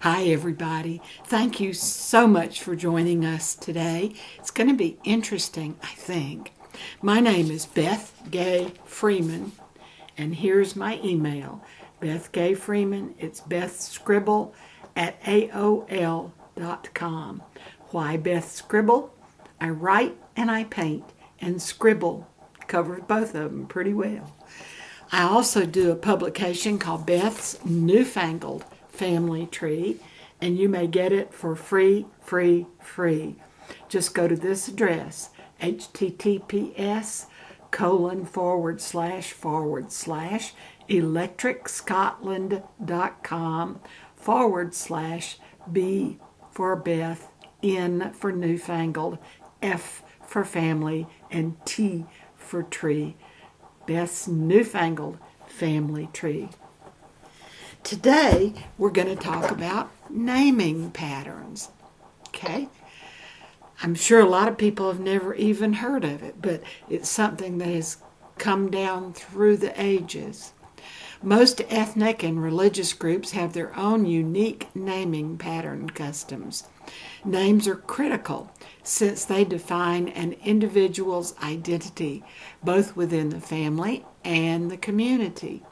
Hi, everybody. Thank you so much for joining us today. It's going to be interesting, I think. My name is Beth Gay Freeman, and here's my email. Beth Gay Freeman, it's bethscribble at AOL.com. Why bethscribble? I write and I paint, and scribble covers both of them pretty well. I also do a publication called Beth's Newfangled Family Tree, and you may get it for free. Just go to this address, https://electricscotland.com/B for Beth, N for Newfangled, F for Family, and T for Tree. Beth's Newfangled Family Tree. Today, we're going to talk about naming patterns. Okay? I'm sure a lot of people have never even heard of it, but it's something that has come down through the ages. Most ethnic and religious groups have their own unique naming pattern customs. Names are critical since they define an individual's identity, both within the family and the community.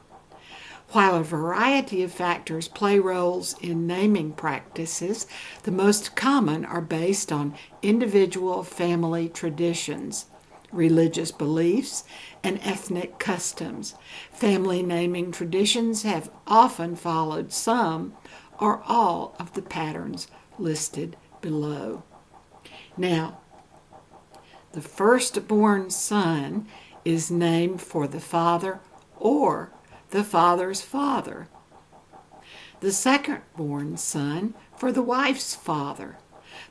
While a variety of factors play roles in naming practices, the most common are based on individual family traditions, religious beliefs, and ethnic customs. Family naming traditions have often followed some or all of the patterns listed below. Now, the firstborn son is named for the father or the father's father. The second-born son for the wife's father.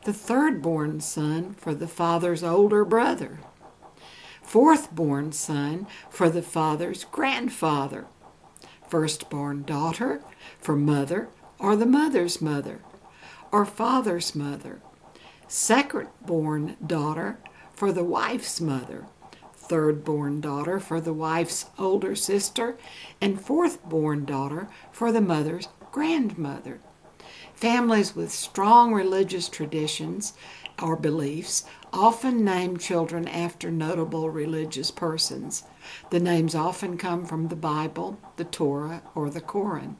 The third-born son for the father's older brother. Fourth-born son for the father's grandfather. First-born daughter for mother or the mother's mother or father's mother. Second-born daughter for the wife's mother. Third-born daughter for the wife's older sister, and fourth-born daughter for the mother's grandmother. Families with strong religious traditions or beliefs often name children after notable religious persons. The names often come from the Bible, the Torah, or the Quran.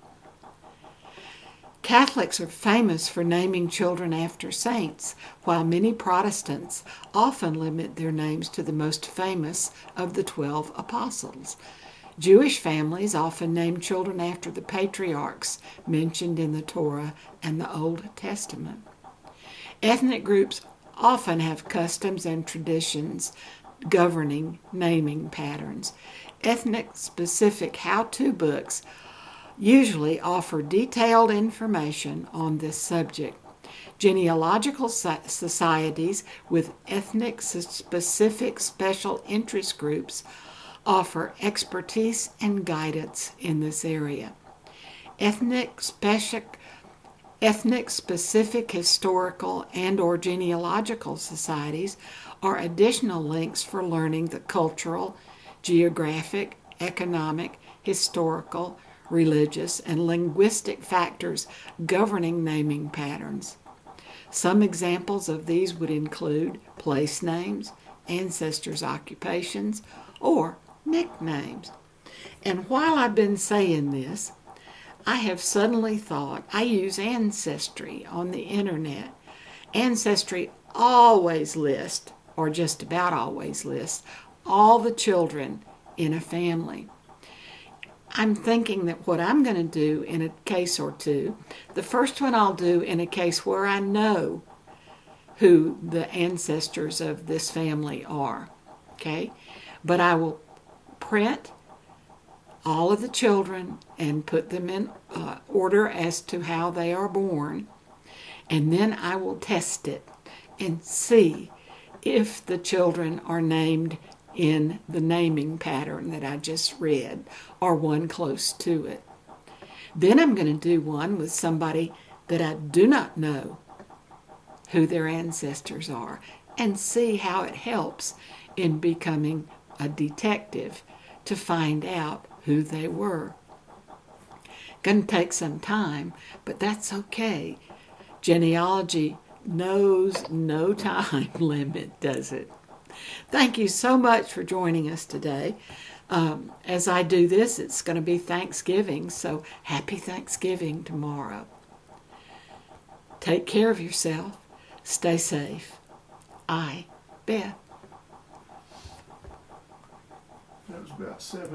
Catholics are famous for naming children after saints, while many Protestants often limit their names to the most famous of the 12 apostles. Jewish families often name children after the patriarchs mentioned in the Torah and the Old Testament. Ethnic groups often have customs and traditions governing naming patterns. Ethnic-specific how-to books usually offer detailed information on this subject. Genealogical societies with ethnic-specific special interest groups offer expertise and guidance in this area. Ethnic-specific historical and/or genealogical societies are additional links for learning the cultural, geographic, economic, historical, religious, and linguistic factors governing naming patterns. Some examples of these would include place names, ancestors' occupations, or nicknames. And while I've been saying this, I have suddenly thought I use Ancestry on the internet. Ancestry always lists, or just about always lists, all the children in a family. I'm thinking that what I'm going to do in a case or two, the first one I'll do in a case where I know who the ancestors of this family are, okay? But I will print all of the children and put them in order as to how they are born, and then I will test it and see if the children are named in the naming pattern that I just read, or one close to it. Then I'm going to do one with somebody that I do not know who their ancestors are, and see how it helps in becoming a detective to find out who they were. Going to take some time, but that's okay. Genealogy knows no time limit, does it? Thank you so much for joining us today. As I do this, it's going to be Thanksgiving, so happy Thanksgiving tomorrow. Take care of yourself. Stay safe. I, Beth. That was about 7.